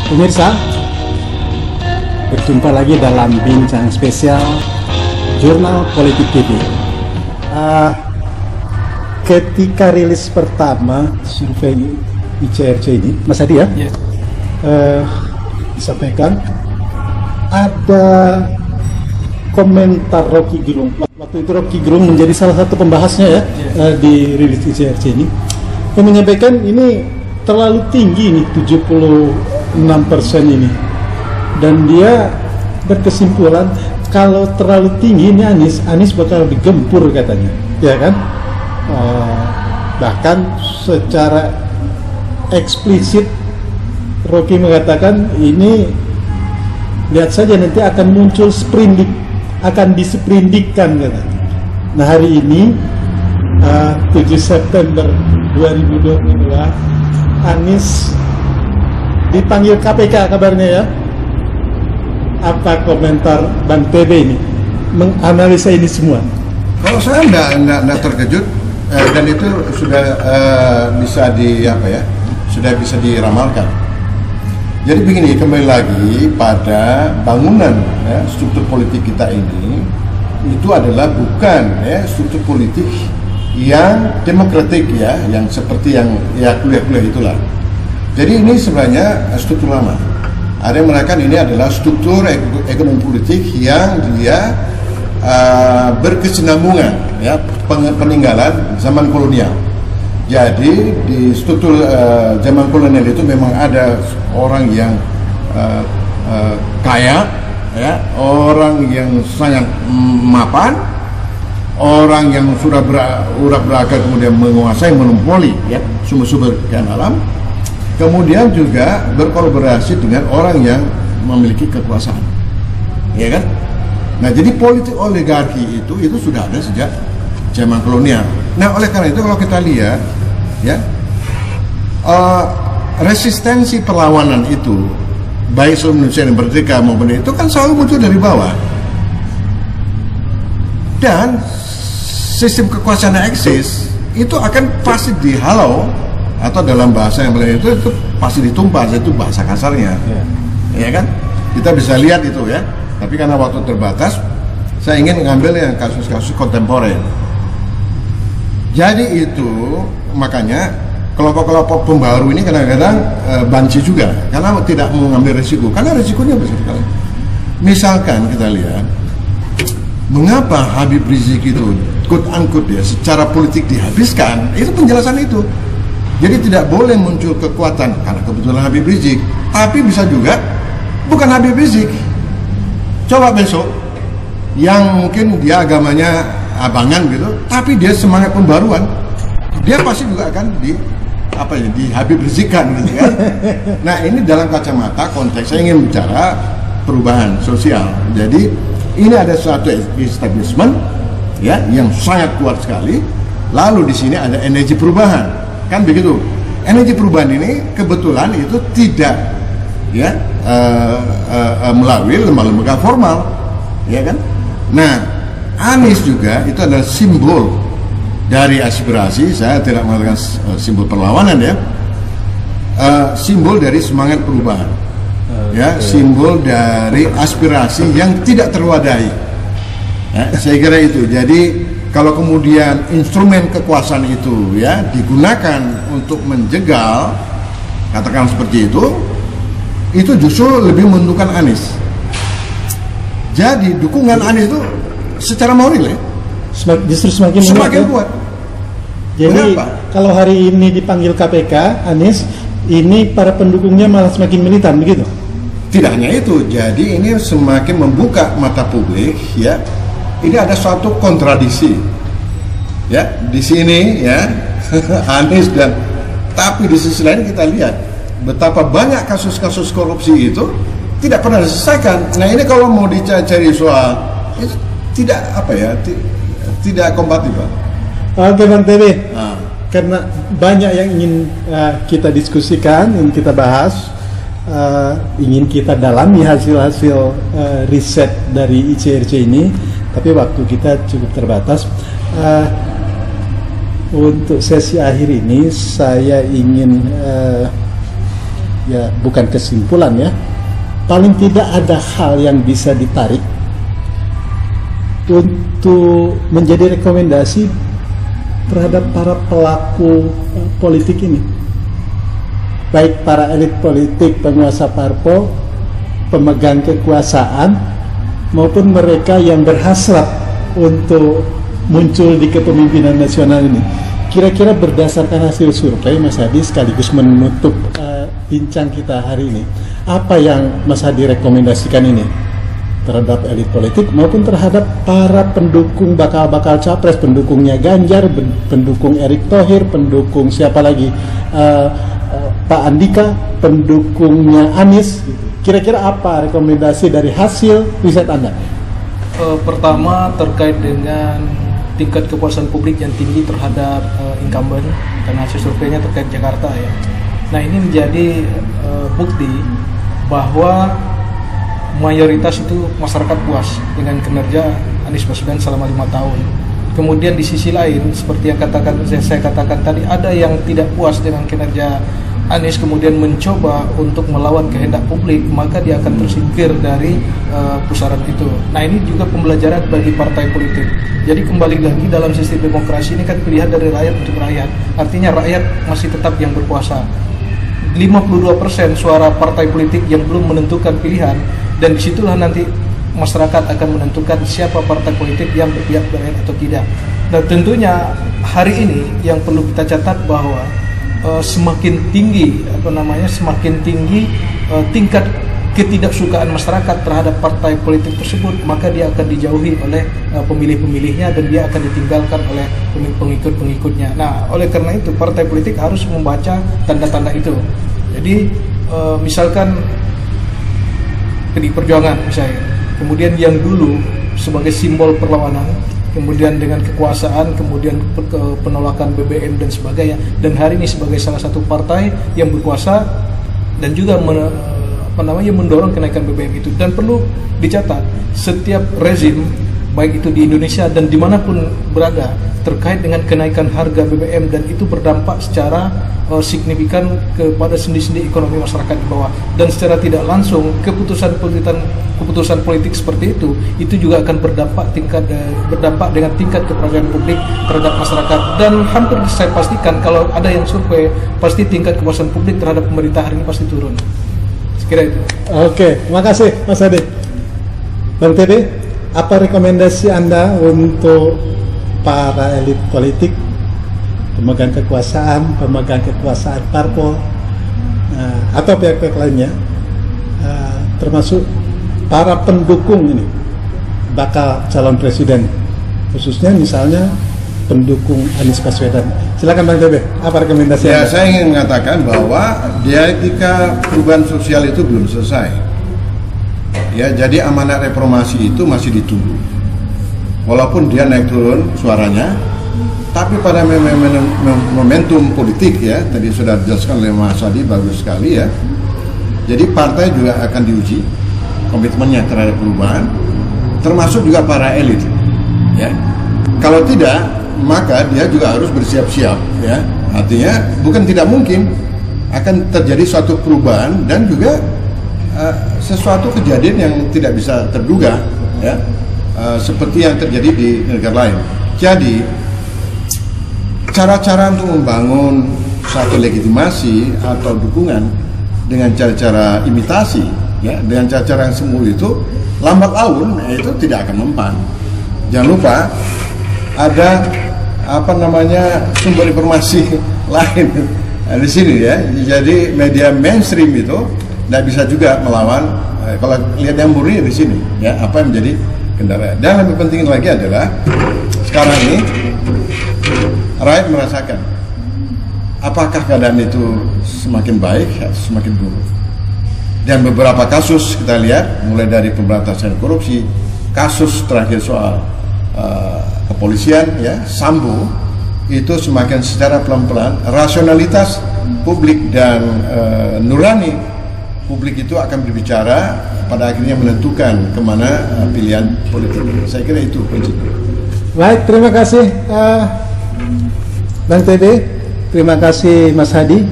Pemirsa, berjumpa lagi dalam bincang spesial Jurnal Politik TV. Ketika rilis pertama survei ICRC ini, Mas Adi ya, disampaikan ada komentar Rocky Gerung. Waktu itu Rocky Gerung menjadi salah satu pembahasnya ya, di rilis ICRC ini. Yang menyampaikan ini terlalu tinggi nih, 76% ini. Dan dia berkesimpulan kalau terlalu tinggi ini Anies bakal digempur katanya, ya kan? Bahkan secara eksplisit Rocky mengatakan ini lihat saja nanti akan muncul sprindik, akan disprindikkan katanya. Nah hari ini 7 September 2022 Anies dipanggil KPK kabarnya ya. Apa komentar Bang TB ini menganalisa ini semua? Kalau saya enggak terkejut, dan itu sudah bisa sudah bisa diramalkan. Jadi begini, kembali lagi pada bangunan struktur politik kita ini, itu adalah bukan struktur politik yang demokratik yang seperti yang kuliah-kuliah itulah. Jadi ini sebenarnya struktur lama. Ada yang mengatakan ini adalah struktur ekonomi politik yang dia berkesinambungan peninggalan zaman kolonial. Jadi di struktur zaman kolonial itu memang ada orang yang kaya, orang yang sangat mapan, orang yang sudah berakal kemudian menguasai monopoli sumber-sumber kekayaan alam, kemudian juga berkolaborasi dengan orang yang memiliki kekuasaan, ya kan? Nah, jadi politik oligarki itu sudah ada sejak zaman kolonial. Nah, oleh karena itu kalau kita lihat, resistensi perlawanan itu, baik sebelum Indonesia yang merdeka maupun itu kan selalu muncul dari bawah. Dan sistem kekuasaan yang eksis itu akan pasti dihalau, atau dalam bahasa yang lain itu pasti ditumpas, itu bahasa kasarnya, ya kan? Kita bisa lihat itu ya. Tapi karena waktu terbatas, saya ingin mengambil yang kasus-kasus kontemporer. Jadi itu makanya kelompok-kelompok pembaru ini kadang-kadang banci juga, karena tidak mau mengambil risiko, karena risikonya besar sekali. Misalkan kita lihat, mengapa Habib Rizik itu quote-unquote secara politik dihabiskan, itu penjelasan itu. Jadi tidak boleh muncul kekuatan karena kebetulan Habib Rizik, tapi bisa juga bukan Habib Rizik. Coba besok yang mungkin dia agamanya abangan gitu, tapi dia semangat pembaruan, dia pasti juga akan Habib Rizikkan gitu kan. Nah ini dalam kacamata konteks saya ingin bicara perubahan sosial. Jadi ini ada suatu establishment yang sangat kuat sekali. Lalu di sini ada energi perubahan, kan begitu. Energi perubahan ini kebetulan itu tidak melalui lembaga-lembaga formal, ya kan? Nah, Anies juga itu adalah simbol dari aspirasi. Saya tidak mengatakan simbol perlawanan simbol dari semangat perubahan, simbol dari aspirasi yang tidak terwadahi. Saya kira itu. Jadi kalau kemudian instrumen kekuasaan itu digunakan untuk menjegal, katakan seperti itu justru lebih menentukan Anies. Jadi dukungan Anies itu secara moral justru semakin kuat. Jadi kenapa? Kalau hari ini dipanggil KPK, Anies, ini para pendukungnya malah semakin militan begitu? Tidak hanya itu, jadi ini semakin membuka mata publik Ini ada suatu kontradiksi di sini Anies tapi di sisi lain kita lihat betapa banyak kasus-kasus korupsi itu tidak pernah diselesaikan. Nah ini kalau mau dicari soal itu tidak kompatibel. Oke Bang TB, karena banyak yang ingin kita diskusikan, ingin kita bahas, ingin kita dalami hasil-hasil riset dari ICRC ini, tapi waktu kita cukup terbatas. Untuk sesi akhir ini saya ingin ya bukan kesimpulan ya, paling tidak ada hal yang bisa ditarik untuk menjadi rekomendasi terhadap para pelaku politik ini, baik para elit politik, penguasa parpol, pemegang kekuasaan, maupun mereka yang berhasrat untuk muncul di kepemimpinan nasional ini. Kira-kira berdasarkan hasil survei, Mas Hadi, sekaligus menutup bincang kita hari ini, apa yang Mas Hadi rekomendasikan ini terhadap elit politik maupun terhadap para pendukung bakal capres, pendukungnya Ganjar, pendukung Erick Thohir, pendukung siapa lagi, Pak Andika, pendukungnya Anies. Kira-kira apa rekomendasi dari hasil riset Anda? Pertama, terkait dengan tingkat kepuasan publik yang tinggi terhadap incumbent, karena hasil surveinya terkait Jakarta ya. Nah, ini menjadi bukti bahwa mayoritas itu masyarakat puas dengan kinerja Anies Baswedan selama 5 tahun. Kemudian di sisi lain, seperti yang saya katakan tadi, ada yang tidak puas dengan kinerja Anies, kemudian mencoba untuk melawan kehendak publik, maka dia akan tersingkir dari pusaran itu. Nah, ini juga pembelajaran bagi partai politik. Jadi kembali lagi, dalam sistem demokrasi ini kan pilihan dari rakyat untuk rakyat. Artinya rakyat masih tetap yang berkuasa. 52% suara partai politik yang belum menentukan pilihan, dan disitulah nanti masyarakat akan menentukan siapa partai politik yang berpihak pada rakyat atau tidak. Dan tentunya hari ini yang perlu kita catat bahwa semakin tinggi tingkat ketidaksukaan masyarakat terhadap partai politik tersebut, maka dia akan dijauhi oleh pemilih-pemilihnya dan dia akan ditinggalkan oleh pengikut-pengikutnya. Nah, oleh karena itu partai politik harus membaca tanda-tanda itu. Jadi misalkan PDI Perjuangan misalnya, kemudian yang dulu sebagai simbol perlawanan, kemudian dengan kekuasaan, kemudian penolakan BBM dan sebagainya, dan hari ini sebagai salah satu partai yang berkuasa dan juga mendorong kenaikan BBM itu. Dan perlu dicatat, setiap rezim baik itu di Indonesia dan dimanapun berada terkait dengan kenaikan harga BBM, dan itu berdampak secara signifikan kepada sendi-sendi ekonomi masyarakat di bawah, dan secara tidak langsung keputusan politik seperti itu juga akan berdampak dengan tingkat kepercayaan publik terhadap masyarakat. Dan hampir saya pastikan kalau ada yang survei, pasti tingkat kepuasan publik terhadap pemerintah hari ini pasti turun. Sekira itu. Oke, makasih Mas Ade. Bang TB, apa rekomendasi Anda untuk para elit politik, pemegang kekuasaan parpol, atau pihak-pihak lainnya, termasuk para pendukung ini bakal calon presiden, khususnya misalnya pendukung Anies Baswedan? Silakan Bang TB, apa rekomendasi Anda? Saya ingin mengatakan bahwa dialektika perubahan sosial itu belum selesai. Ya, jadi amanat reformasi itu masih ditunggu. Walaupun dia naik turun suaranya, tapi pada momentum politik ya, tadi sudah dijelaskan oleh Mas Adi, bagus sekali ya. Jadi partai juga akan diuji komitmennya terhadap perubahan, termasuk juga para elit. Ya, kalau tidak, maka dia juga harus bersiap-siap. Ya, artinya bukan tidak mungkin akan terjadi suatu perubahan dan juga sesuatu kejadian yang tidak bisa terduga. Ya. Seperti yang terjadi di negara lain. Jadi cara-cara untuk membangun satu legitimasi atau dukungan dengan cara-cara imitasi, ya, dengan cara-cara yang semu itu lambat laun itu tidak akan mempan. Jangan lupa ada sumber informasi lain di sini ya. Jadi media mainstream itu tidak bisa juga melawan. Kalau lihat yang murni di sini, ya, apa yang menjadi kendala. Dan lebih penting lagi adalah sekarang ini rakyat merasakan apakah keadaan itu semakin baik atau semakin buruk. Dan beberapa kasus kita lihat, mulai dari pemberantasan korupsi, kasus terakhir soal kepolisian, ya, Sambo, itu semakin secara pelan-pelan rasionalitas publik dan nurani publik itu akan berbicara, pada akhirnya menentukan kemana pilihan politik. Saya kira itu kuncinya. Baik, terima kasih Bang TB, terima kasih Mas Hadi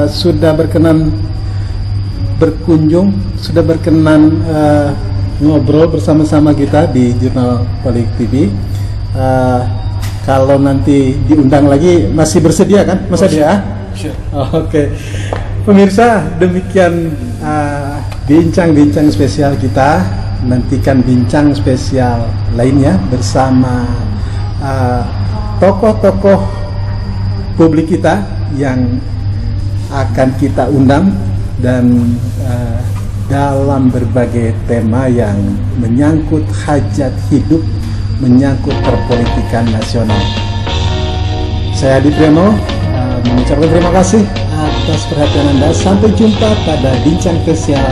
sudah berkenan berkunjung, sudah berkenan ngobrol bersama-sama kita di Jurnal Politik TV. Kalau nanti diundang lagi masih bersedia kan, Mas Adi ya? Sure. Oke. Pemirsa, demikian bincang-bincang spesial kita. Nantikan bincang spesial lainnya bersama tokoh-tokoh publik kita yang akan kita undang dan dalam berbagai tema yang menyangkut hajat hidup, menyangkut perpolitikan nasional. Saya Adi Priyono mengucapkan terima kasih atas perhatian Anda. Sampai jumpa pada bincang spesial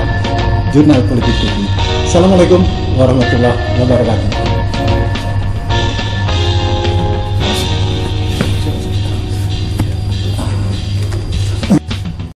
Jurnal Politik TV. Assalamualaikum warahmatullahi wabarakatuh.